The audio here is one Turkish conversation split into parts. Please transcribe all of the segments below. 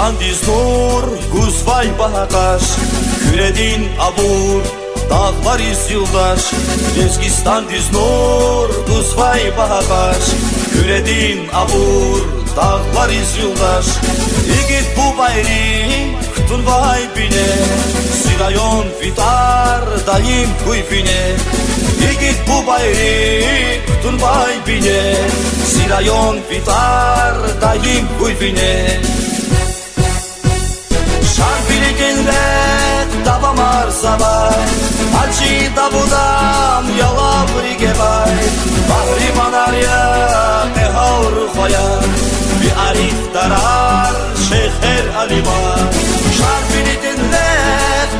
Lezgistan diznur, Guzvay bahaqaş, Küredin abur, dağlar iz yıldaş. Lezgistan diznur, Guzvay bahaqaş, Küredin abur, dağlar iz yıldaş. İgit bu bayri, Ktun vay bine, Sirayon vitar, daim kuyfine. İgit bu bayri, Ktun vay bine, Sirayon vitar, daim kuyfine. Şarpiliginle davam arzabay, Hacı davudan yalav rigebay. Bahri manarya ehavr khoyar, bir arif darar Şeyher Alivar. Şarpiliginle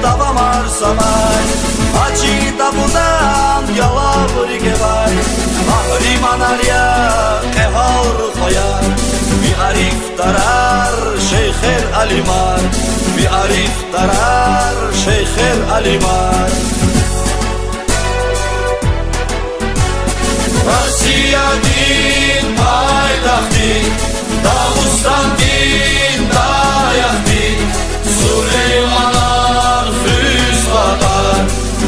davam arzabay, Hacı davudan yalav rigebay. Bahri manarya ehavr khoyar, bir arif darar Şeyher Alivar. Bir arif darar Şeyher Alivar. Rossiya din paytaxti, Dağıstan din dayaqti. Süleymanar füzqadar,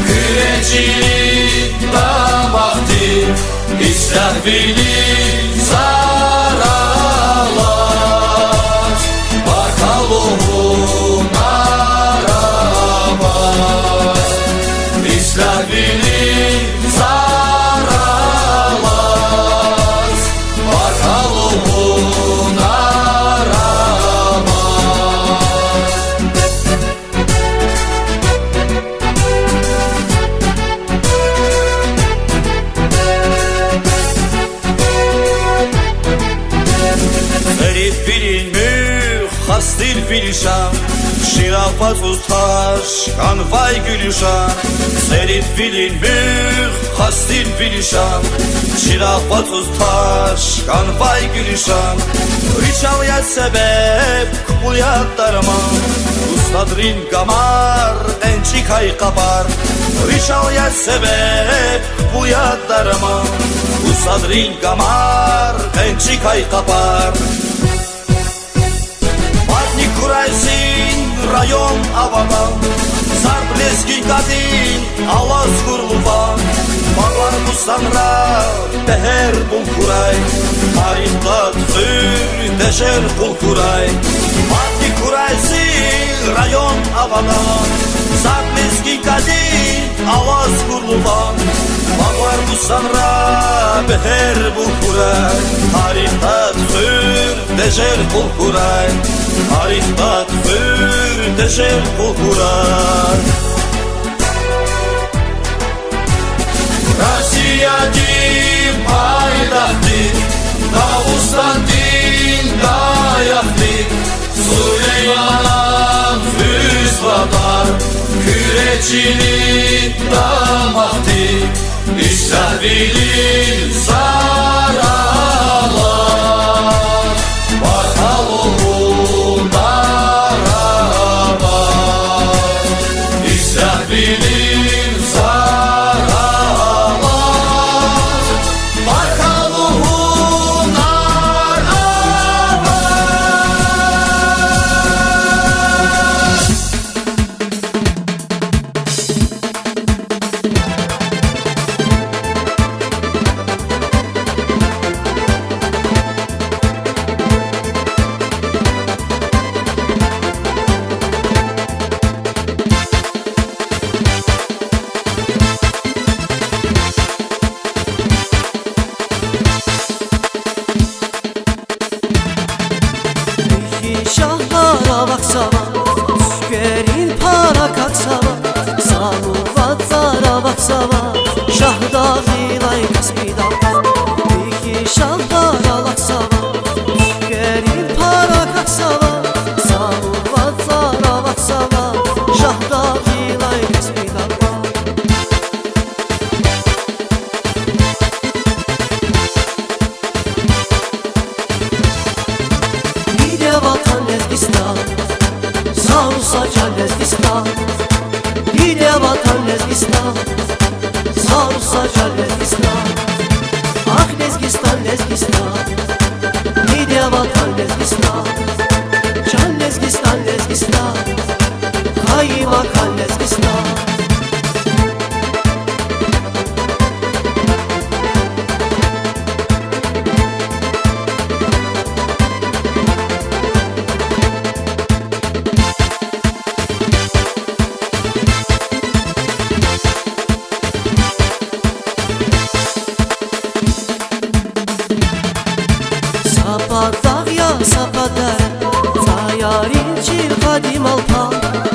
Küreçilik damaqti. İsrafili zaralar, Bakaluhu narabaz. İsrafili zaralar, Bakaluhu narabaz. Herif bilinmüş hastil filşan, Şirafat ustaş kanvay gülüşan. Serif bilinmüş hastil filşan, Şirafat ustaş kanvay gülüşan. Riçavya sebep kupuyat darman, Ustadrin gamar ençik ay kapar. Riçavya sebep kupuyat darman, Ustadrin gamar ençik ay kapar. Matni kuraysin rayon avadan, Sarbleskin kadin alaz kurluvan. Bağlar bu sanra teher bul kuray, Tarihta tüzür deşer bul kuray. Matni kuraysin rayon avadan, Sarbleskin kadin alaz kurluvan. Bağlar bu sanra beher bul kuray, Tarihta tüzür deşer bul kuray. Tarihta tüzür deşer bul kuray. Rossiya din paytaxti, Dağıstan din dayaqti. Süleymanan füzqadar, Küreçilik damaqti. İsrafili zaralar, Bakaluhu narabaz. İsrafili Şahlara baksana, Tükerin para katsana, Sanuvatlara baksana, Şahda vilay kasbidan. İki şahlara baksana, Tükerin para katsana, Sanuvatlara baksana, Şahda vilay kasbidan. Bir vatan Lezgistan, sağ olsa Lezgistan. Bir vatan Lezgistan, sağ olsa Lezgistan. Ah Lezgistan, Lezgistan, bir vatan Lezgistan. Can Lezgistan. Xadim Alpan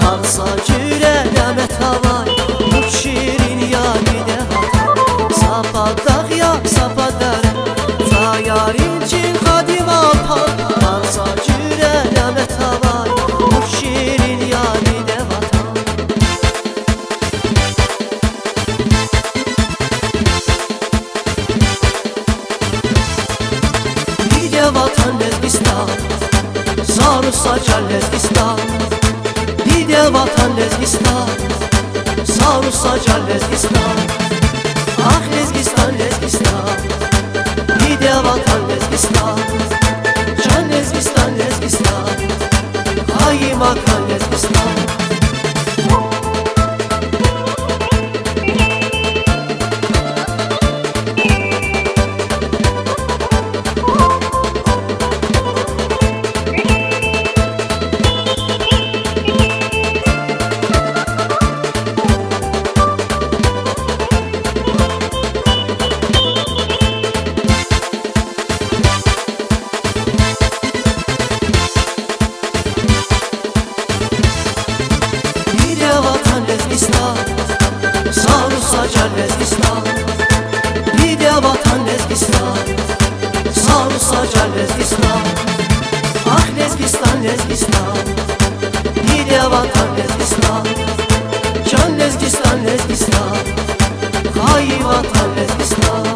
Alsa cürə nəmət havay Bu şirin yadidə hatan Sapa dağ ya sapa dərə Tayarin cin Xadim Alpan Alsa cürə nəmət havay Bu şirin yadidə hatan Didə vatan Lezgistan Sarı saçar Lezgistan Didə vatan Lezgistan Sarı saçar Lezgistan Ah Lezgistan, Lezgistan Didə vatan Lezgistan Can Lezgistan, Lezgistan Ay makan Lezgistan Sarı saçar Lezgistan Didə vatan Lezgistan Sarı saçar Lezgistan Ah Lezgistan, Lezgistan Didə vatan Lezgistan Can Lezgistan, Lezgistan Hay vatan Lezgistan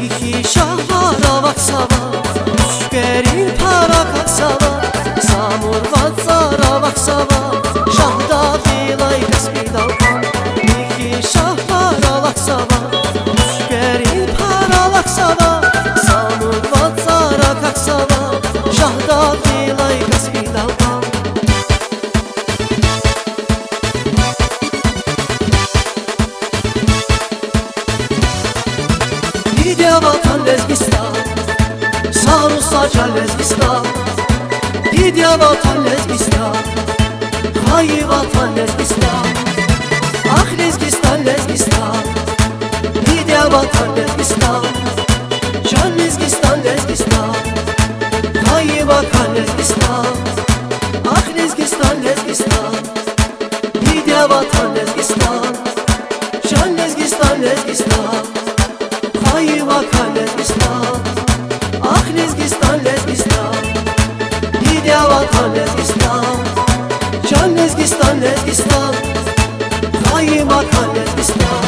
İki şah var avak savaÜşkerin para kaksava Samur vatsar avak sava Şahda bilay resmi dalgan İki şah paralak savaÜşkerin paralak sava Samur vatsara kak sava Şahda bilay resmi dalgan Didə vatan Lezgistan Sarı saçar Lezgistan Didə vatan Lezgistan Hay vatan Lezgistan Ah Lezgistan, Lezgistan Didə vatan Lezgistan Can Lezgistan, Lezgistan Hay vatan Lezgistan Ah Lezgistan, Lezgistan Didə vatan Lezgistan Can Lezgistan, Lezgistan Hay vatan Lezgistan Ah Lezgistan, Lezgistan Didə vatan Lezgistan Can Lezgistan, Lezgistan Hay makan Lezgistan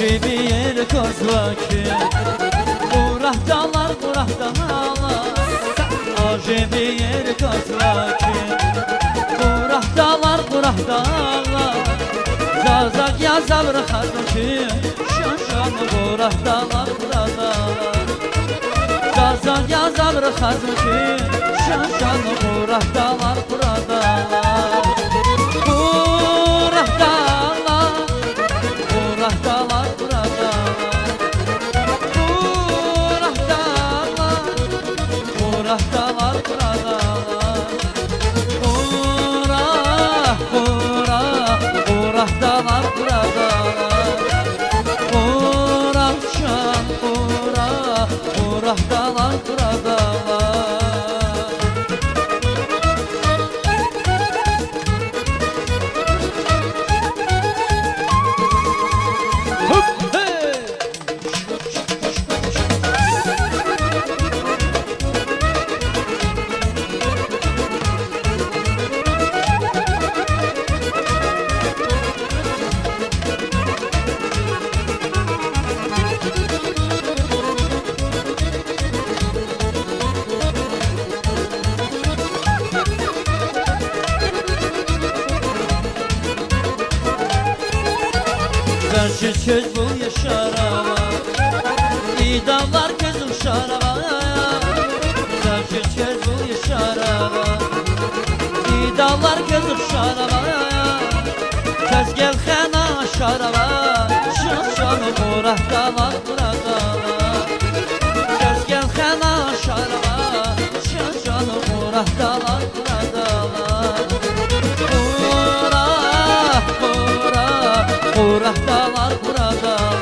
Gibi yer kozlaki Burah dağlar, burah dağlar Acemi yer kozlaki Burah dağlar, burah dağlar Zazak yazar xazaki Şanşan burah dağlar, burah dağlar Zazak yazar xazaki Şanşan burah dağlar, burah dağlar Burah dağlar Burah dağlar, burah dağlar Burah dağlar Burah dağlar, burah dağlar Burah, burah Burah dağlar, burah dağlar Burah şan, burah Burah dağlar, burah dağlar Sensiz söz bu yaşarama İdamlar gözüm şarama ki çöz bu şaraba Didallar gözüm şaraba Tez gel xena şaraba Şanı Muratdalar buradalar Tez gel xena şaraba Şanı Muratdalar buradalar Muratdalar buradalar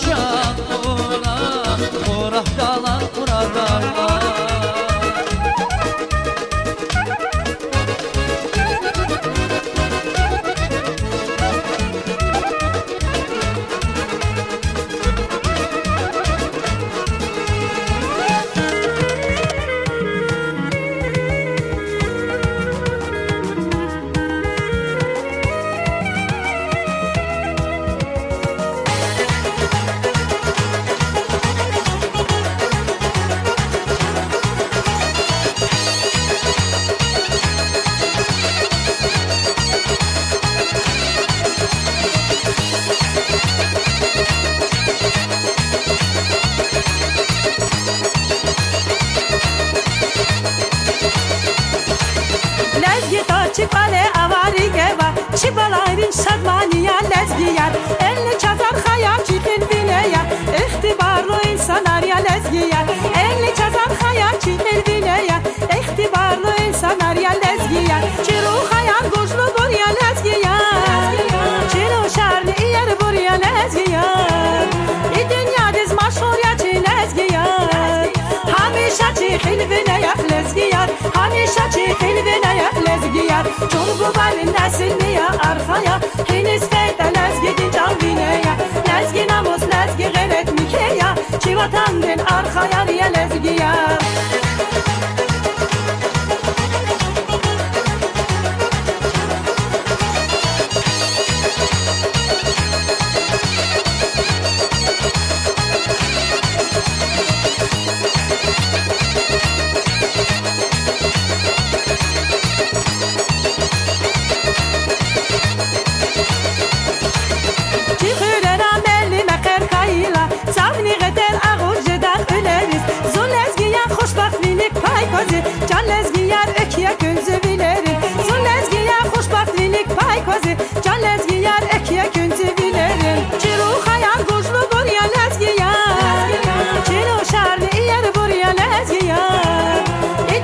Şan Muratdalar buradalar Çipale avari geva Çipalayrin şadmaniya lezgiyer Elli çazar haya çikin bineya İhtibarlı insanlar ya lezgiyer Elli çazar haya çikin bineya İhtibarlı insanlar ya lezgiyer Çiru hayan kuşlu buraya lezgiyer Çiru şarlı yer buraya lezgiyer İdünya diz maşhur ya çi lezgiyer Hamişa çikin bineya lezgiyer Hamişa çikin bineya lezgiyer Çolgu balin nesilni ya arkaya Hiniz feyde lezgidin canvineya Lezgi namus lezgi gayret mikeya Çi vatandın arkaya riye lezgiyer Can lezgiyer ekiye gözü bilerim Zun lezgiyer hoşbahtlilik pay kozi Can lezgiyer ekiye gözü bilerim Çiru hayal kuşlu buraya lezgiyer Çiru şarlı yer buraya lezgiyer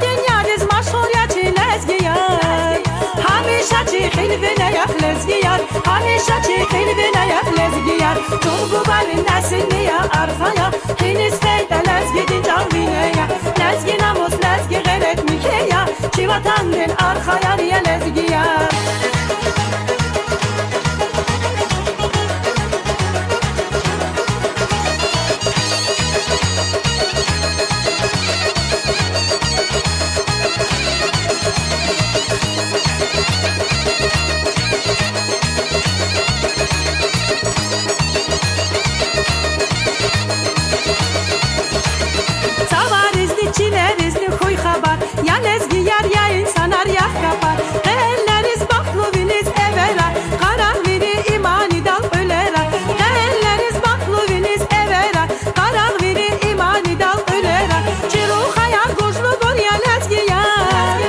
Dünya diz maşhur ya çi lezgiyer Hamişa çi hilvine yak lezgiyer Hamişa çi hilvine yak lezgiyer Çolgu balin nesilni ya arkaya Hiniz feyde lezgidin canvine ya Lezgi namus lezgi gayret mikeya Çi vatandın arkaya riye lezgiyer Ya lezgiyer ya insanlar ya kapar Elleriz baklı viniz evera Karar viri imani dal ölera Elleriz baklı viniz evera Karar viri imani dal ölera Çiru hayal kuşlu buraya lezgiyer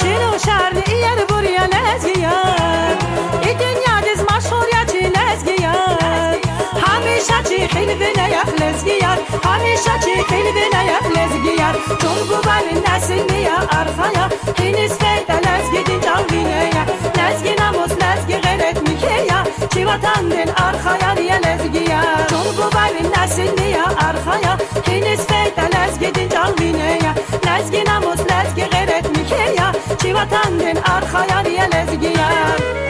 Çiru şarlı yer buraya lezgiyer Dünya diz maşhur ya çi lezgiyer Hamişa çi hilvine yak lezgiyer Hamişa çi hilvine yak lezgiyer Çolgu balin nesilni ya arkaya Hiniz feyde lezgidin canvineya Lezgi namus lezgi gayret mikeya Çi vatandın arkaya riye lezgiyer Çolgu balin nesilni ya arkaya Hiniz feyde lezgidin canvineya Lezgi namus lezgi gayret mikeya Çi vatandın arkaya riye lezgiyer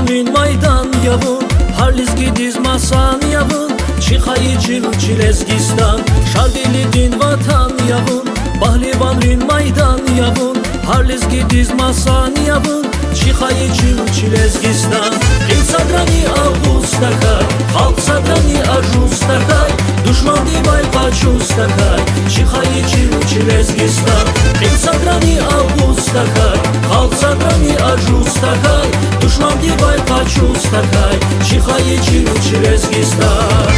Vanrin Maydan yavun Harliz gidiz masan yavun Çixayı Çilezgistan Şardilidin vatan yavun Bahlivanrin Maydan yavun Harliz gidiz masan yavun Çixayı Çilezgistan Kim sadrani avustakay Halk sadrani ajustakay Düşman divay paçustakay Çixayı Çilezgistan Kim sadrani avustakay Halk sadrani ajustakay Düşman divay paçustakay Çixayı Çilezgistan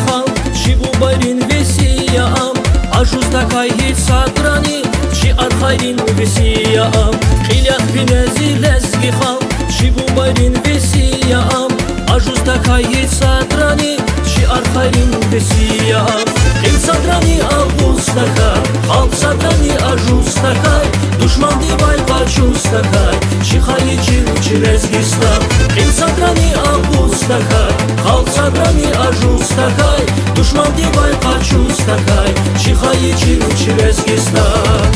Хал, чибу байрин весияам Ажуздакай хит садрани, чи архайрин весияам Хилях пинези лезги хал, чибу байрин весияам Ажуздакай хит садрани, чи архайрин весияам Хил садрани авустакай, халк садрани ажуздакай Душман дивай пачустакай, Чixayı Çilezgistan Хил садрани авустакай, халк садрани ажуздакай Душман дивай пачустакай, Чixayı Çilezgistan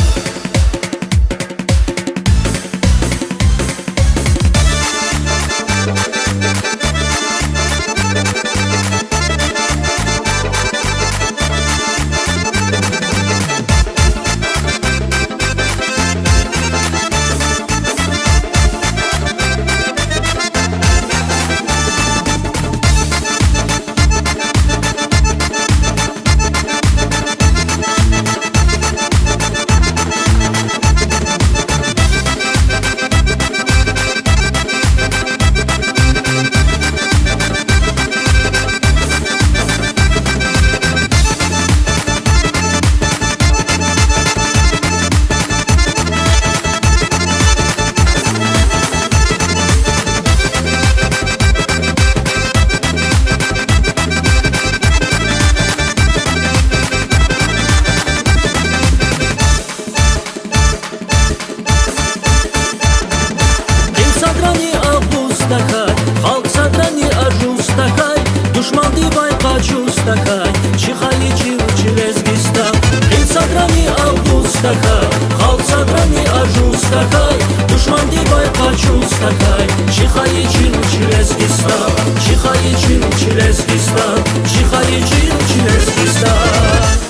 Halk sadrani ajustakay Dushman divay pachustakay Çixayı Çilezgistan Hil sadrani avustakay Halk sadrani ajustakay Dushman divay pachustakay Çixayı Çilezgistan Çixayı Çilezgistan Çixayı Çilezgistan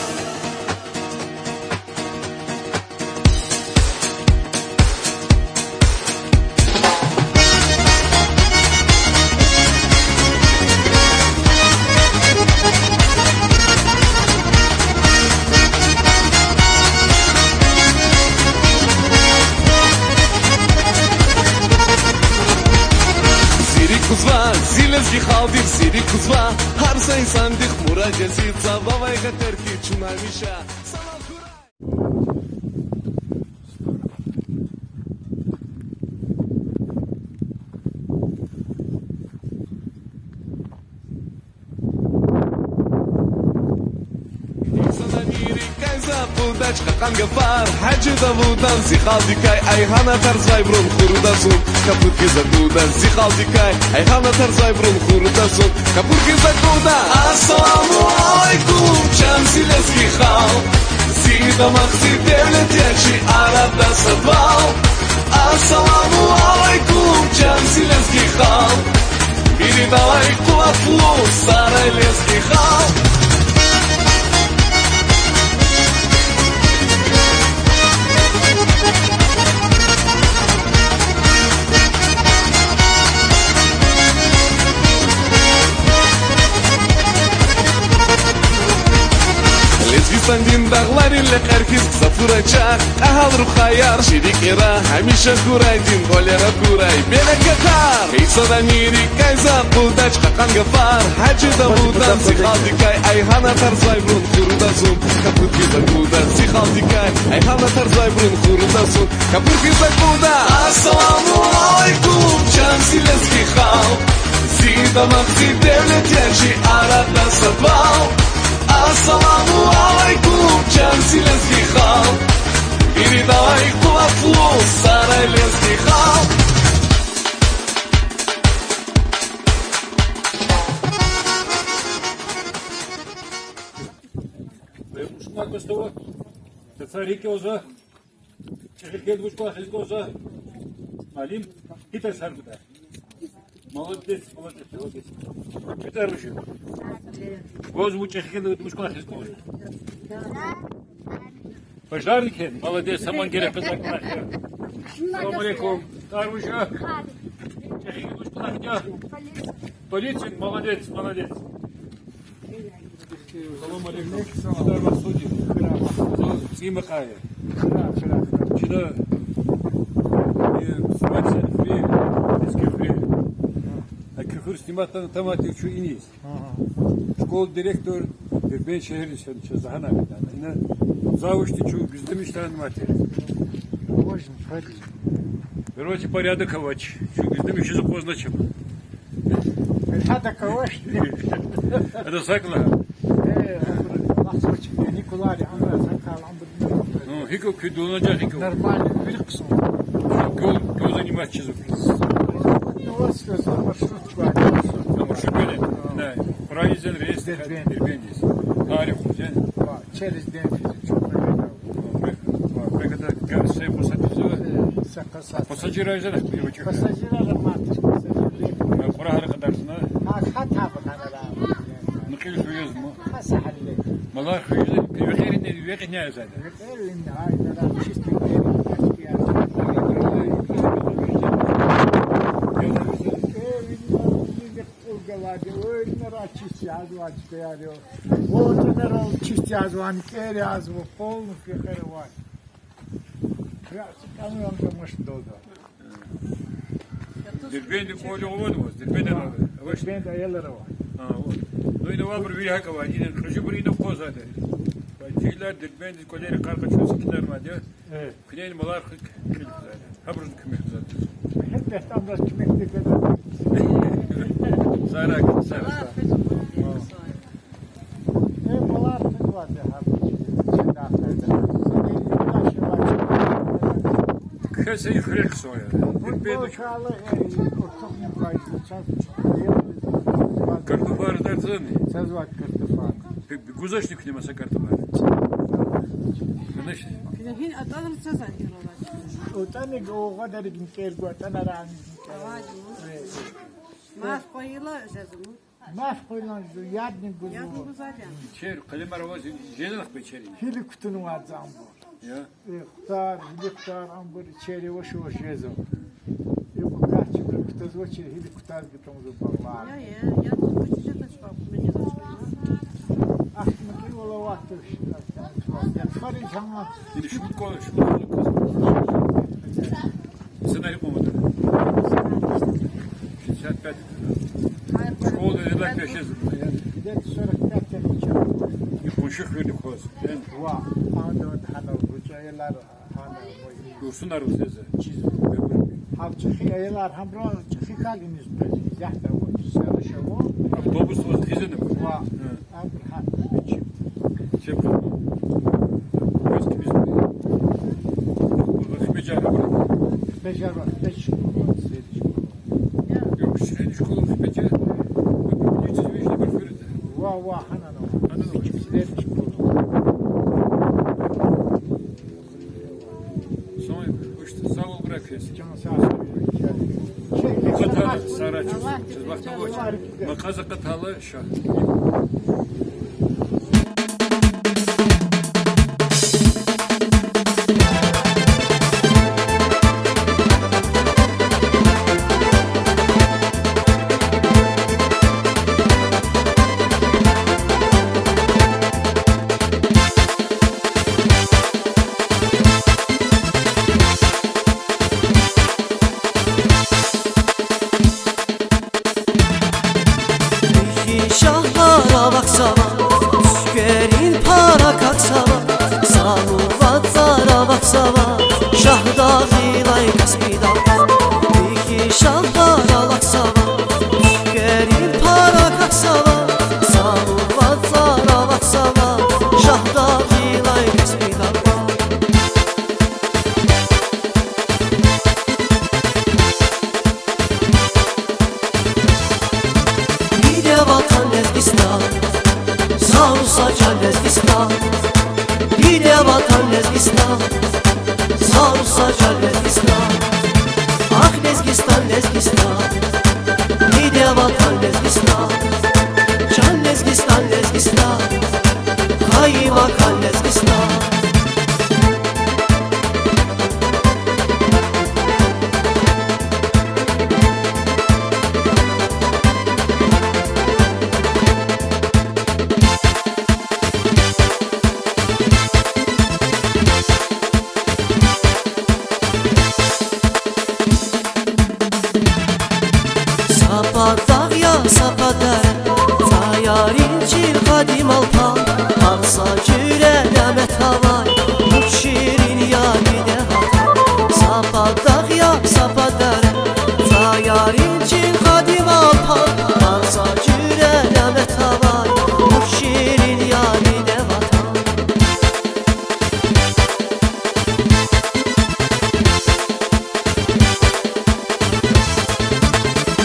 Зилезги халдих сири кузва Har say sandikh murajasi Zavavay ghatar ki chunamisha Salam kuray Qaqan gafar hajda budan ziqaldikay ayhana tarzay brun khurudasun kaputki zagudan ziqaldikay ayhana tarzay brun khurudasun kaputki zagudan assalomu alaykum chamsilezgi xal zida maqsi devlet yachi arabda sadval assalomu alaykum chamsilezgi xal передавай quvvatlu sarayleski xal Sandin dağlarıyla herkes satıracak Ahal ruhayar şirik era Hamisha kuraydin golera kuray Bele kakar Kaysa niri kayza kudaç Kakan gafar Hacı da budan Zihaldikay ayhana tarzay brun Kurudazun Kapur giza kudan Zihaldikay ayhana tarzay brun Kurudazun Kapur giza kudan Assalamu alaikum Chamsilezgi xal Zida maqsi devlet yachi Arabda sadval Assalamu alaikum Chamsilezgi xal Передай quvvatlu постова. Царики оза. Чехикед вучка хизг оза. Малим питер сарбуда. Молодец, молодец, молодец. Питер вучу. Гоз вучехикед вучка хизг оза. Пожарникен, молодец, саман герек казакна. Салам алейкум. Тарвуша. Чехикед вучка хизг. Полиция, молодец, молодец. Салам алейкум. Садар Масуди. Сима Хая. Чина. Ситуация фри. Eski фри. А küfür stimattan tamatik şu iniyiz. Школ директор ben şehir işlerinde zahana yani. Завучти şu bizim işlerin materi. Короче, порядок авач. Şu bizim işi позначим. Hada kavaş. Это сакла. Николай, Андра, Сакалам, Ну, хико кидуна хико. нормально, вилксом. Кто занимается чизу? Ну, вот сказал, маршрут Маршрут böyle. Да. Проезден рейс. Дербендис. Тарих güzel. через день çok önemli. Pekada garse posatçı. Sakasat. Pasajir ayzana. Pasajirler matış, pasajirler. Para harekatırsına. Hata bakana. Nakil şuyuz mu? Hasa halle. Malar şuyuz. Bir yerin ne bir ne yazar. Elinde aynen çizgi bir Вот народ чистя звон, керя звон, полный перехват. Я кому он там может долго. Дербенди koca olmadı. Derbende abi. Avaş. Ben de yerlere var. Ha, o. Noyna var bir haka var. Yine kışı bir yine kozade. Şeyler derbendi koleri karka çıksa kiler var ya. Evet. Kıneyin malar kılık zaten. Habruz kümek zaten. Hep de tam da kimekte kadar. Sarak, sarak. Balar ne var ya abi? Şimdi aferin. Kese yıkırık soya. Bu Derbendi şalı çok ne faydalı çok. kartofar dersen. Söz var kartofar. Bir guzlaştık ne masa kartofar. Anlaş. Hin atalım sazan diyorlar. O tane o kadar gün kel bu tane ran. Maaş koyuyorlar sazımı. Maş koyulan yardım bu. Yardım bu zaten. Çer, kalem arabası jenelik be çeri. Hili kutunun var zambo. Ya. Hliktar, ambur, içeri o şu jezo. Yok kaç bir kutaz o çeri hili kutaz gitomuz bağlar. Ya bu çiçek de çıkar. Beni de çıkar. Aslında ki ola vakti ya farı jamma. Yine şu konu şu konu. Senaryo olmadı. Şişat bet. Şkol dediler peşiz. De sonra kaçan içeri. Yıkmışık verdik koz. Yani Va, andon hana bu çaylar hana. dursunlar bu seze. Çiz. Ham çıkıyorlar ham ro çıkıyorlar biz zahda o sarı şavo. Otobüs var hizine. Va, ambur ha. Çep. Eski biz. Bu hikmece var. Bejar var. Beş. Yok, şey şkolu hikmece. Bir çizgi işte bir fırdı. Va hana no. Hana no. Kimseler Sonra işte sağ ol bırakıyorsun. Canım sağ olsun. Katalı Saraç. Siz bakın bu. Makaza katalı şah. Şahlara baksa Lezgistan Sarısaca Lezgistan Ah Lezgistan Lezgistan Nide vatan Lezgistan Can Lezgistan Lezgistan Kaymakam Lezgistan Sapa dağya sapa dere Tayarin çil kadim alpan Arsa cüre nemet havay Uç şirin yâmide hatan Sapa dağya sapa dere Tayarin çil kadim alpan Arsa cüre nemet havay Uç şirin yâmide vatan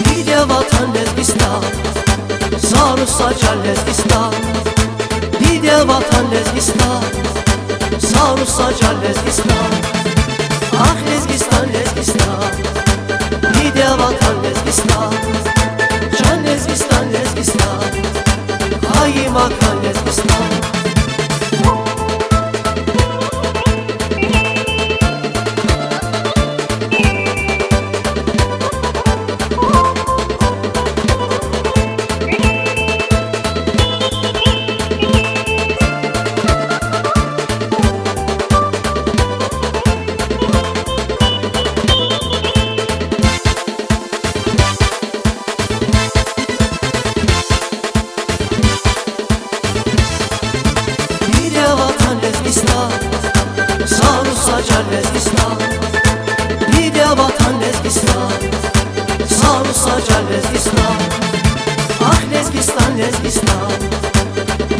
Nide vatan Lezgistan Sarısaca Lezgistan Nide vatan Lezgistan Sarısaca Lezgistan Ah Lezgistan Lezgistan Nide vatan Lezgistan Can Lezgistan Lezgistan Kaymakam Lezgistan Nide vatan Lezgistan Sarısaca Lezgistan Nide vatan Lezgistan Sarısaca Lezgistan Ah Lezgistan Lezgistan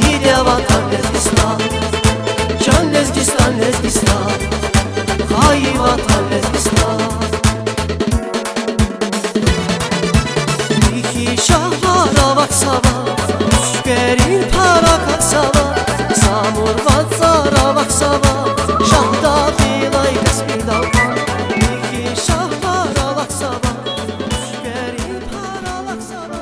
Nide vatan Lezgistan Can Lezgistan Lezgistan Kaymakam Lezgistan İki şah var avak savaÜşkerin para kaksava Samur vazar avak sava Şahda bilay kasbi dalgan İki şah var avak savaÜşkerin para avak sava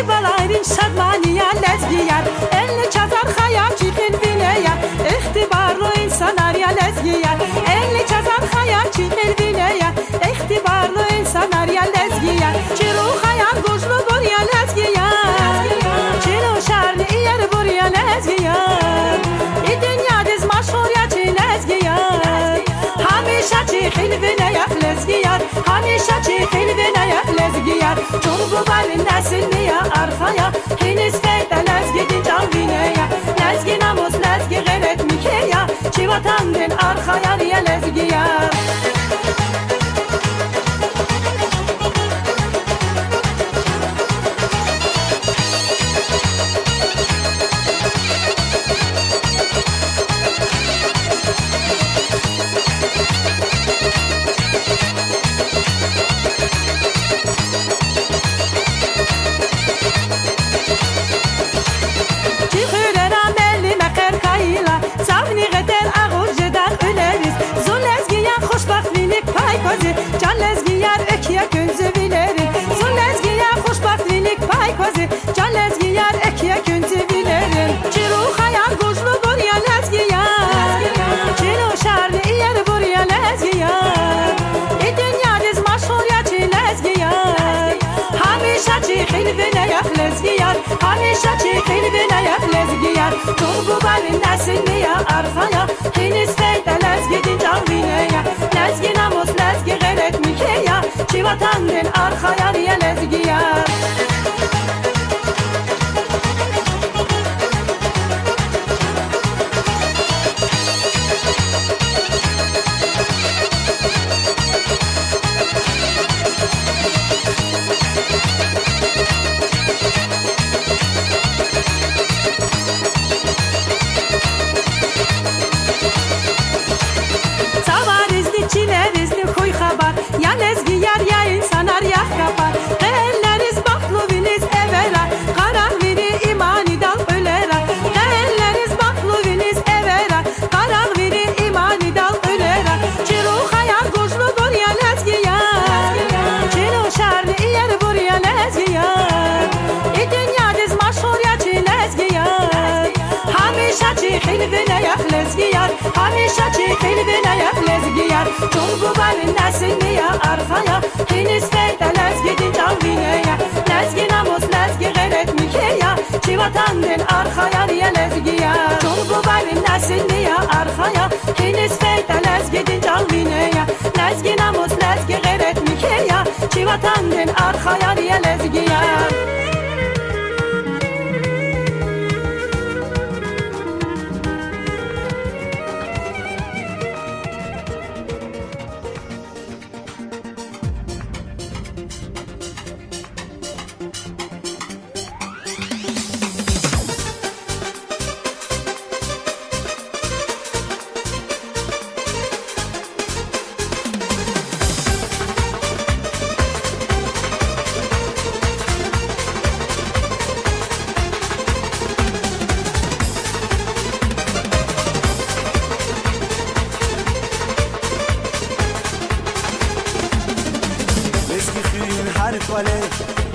balayrin şadmaniya lezgiyar elli çazar haya çiğin bineyar İhtibarlı insan arya lezgiyar elli çazar haya çiğin bineyar İhtibarlı insan arya lezgiyar Çiru hayal guşlu buraya lezgiyar Çiru şarlı yer buraya lezgiyar İdünya diz maşhur ya çi lezgiyar Hamişa çiğin bineyar lezgiyar Hamişa çiğin bineyar lezgiyar Çorbu balin nesil niye arkaya Hiniz feyde lezgidin can bineyar Lezgi namus lezgi gayret mikeya Çi vatandın arkaya niye lezgiyar Can lezgiyar ekiye günzü bilerim Zun lezgiyar hoşbahtlilik pay kozi Can lezgiyar ekiye günzü bilerim Çiru hayal guşlu buraya lezgiyar Çiru şarlı yer buraya lezgiyar İdünya diz maşhur ya çi lezgiyar Hamişa çiğin bineyek lezgiyar Hamişa çiğin bineyek lezgiyar Turbu balin nesil niye arkaya Hiniz feyde lezgidin can bineyek Lezgi namus lezgi gayret mikeya Çi vatandın arkaya niye lezgiyar Çilerizli huy haber Ya lezgiyar ya insan aryak kapar Elleriz baklu viniz evera Karar viri imani dal ölera Elleriz baklu viniz evera Karar viri imani dal ölera Çiru hayal guşlu buraya lezgiyar Çiru şarlı yer buraya lezgiyar İdünya diz maşhur ya çi lezgiyar Hamişa çiğin bineyek lezgiyar Hamişa çiğin bineyek lezgiyar Çorbu balin nesil niye arkaya Hiniz feyde lezgidin can bineyek Lezgi namus lezgi gayret mikeya Çi vatandın arkaya niye lezgiyar Çorbu balin nesil niye arkaya Hiniz feyde lezgidin can bineyek Lezgi namus lezgi gayret mikeya Çi vatandın arkaya niye lezgiyar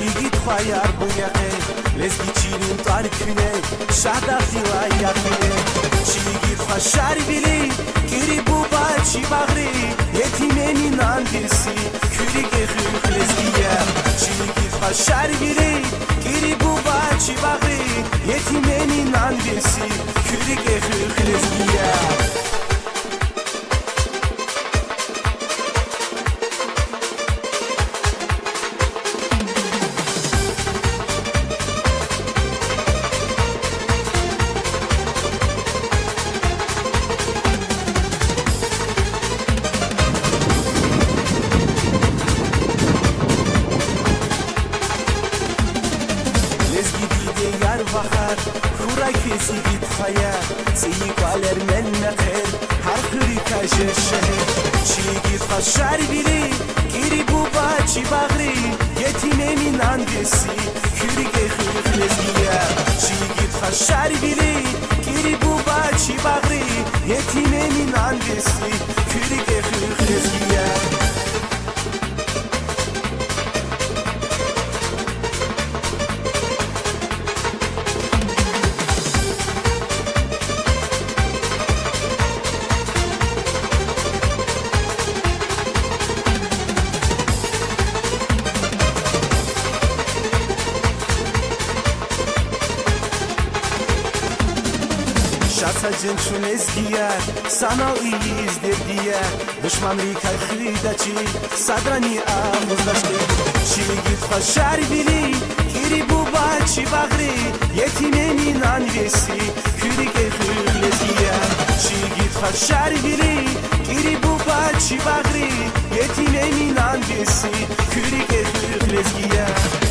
İgit khayar bu yaqe Lezgi çirin tarikine Şahda xilay yaqine Çigit xashar bili Kiri bu baçi bagri Yetimenin andisi Küri gexil lezgiye Çigit xashar bili Kiri bu baçi bagri Yetimenin andisi Küri gexil lezgiye کسی گیت خیا سی کالر من نخیر هر خری کاش شهر چی گیت خشار بیلی گیری بوبا چی باغری یتیمین اندسی کری گخیر خلزگیا چی گیت خشار بیلی گیری بوبا چی باغری یتیمین اندسی کری گخیر خلزگیا atacın çun ezgiyer Sana iyiyiz dediye Düşman rikay hıdaçı Sadrani ağızdaştı Çigit hoşar bili Kiri bu baçı bağrı Yetimemin anvesi Kürike hırlezgiyer Çigit hoşar bili Kiri bu baçı bağrı Yetimemin anvesi Kürike hırlezgiyer